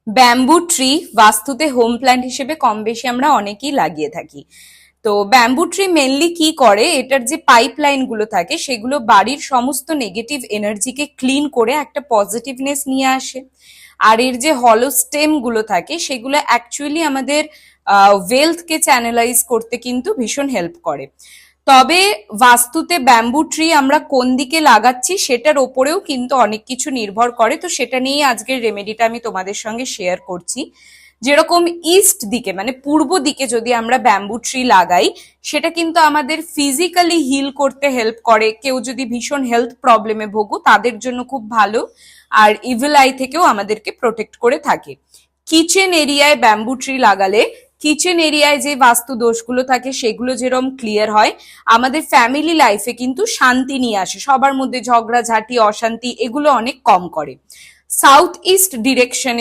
Bamboo tree বাস্তুতে home plant হিসেবে কম বেশি আমরা অনেকেই লাগিয়ে থাকি। তো ব্যাম্বু ট্রি মেনলি কি করে, এটার যে পাইপ লাইন গুলো থাকে সেগুলো বাড়ির সমস্ত নেগেটিভ এনার্জিকে ক্লিন করে একটা পজিটিভনেস নিয়ে আসে। আর এর যে হলো স্টেম গুলো থাকে সেগুলো অ্যাকচুয়ালি আমাদের ওয়েলথকে চ্যানেলাইজ করতে কিন্তু ভীষণ হেল্প করে। তবে বাস্তুতে ব্যাম্বু ট্রি আমরা কোন দিকে লাগাচ্ছি সেটার ওপরেও কিন্তু অনেক কিছু নির্ভর করে, তো সেটা নিয়ে আজকের রেমেডিটা আমি তোমাদের সঙ্গে শেয়ার করছি। যেরকম ইস্ট দিকে মানে পূর্ব দিকে যদি আমরা ব্যাম্বু ট্রি লাগাই, সেটা কিন্তু আমাদের ফিজিক্যালি হিল করতে হেল্প করে। কেউ যদি ভীষণ হেলথ প্রবলেমে ভোগো তাদের জন্য খুব ভালো, আর ইভিল আই থেকেও আমাদেরকে প্রোটেক্ট করে থাকে। কিচেন এরিয়ায় ব্যাম্বু ট্রি লাগালে কিচেন এরিয়ায় যে বাস্তু দোষগুলো থাকে সেগুলো যেরকম ক্লিয়ার হয়, আমাদের ফ্যামিলি লাইফে কিন্তু শান্তি নিয়ে আসে, সবার মধ্যে ঝগড়াঝাটি অশান্তি এগুলো অনেক কম করে। South east ডিরেকশনে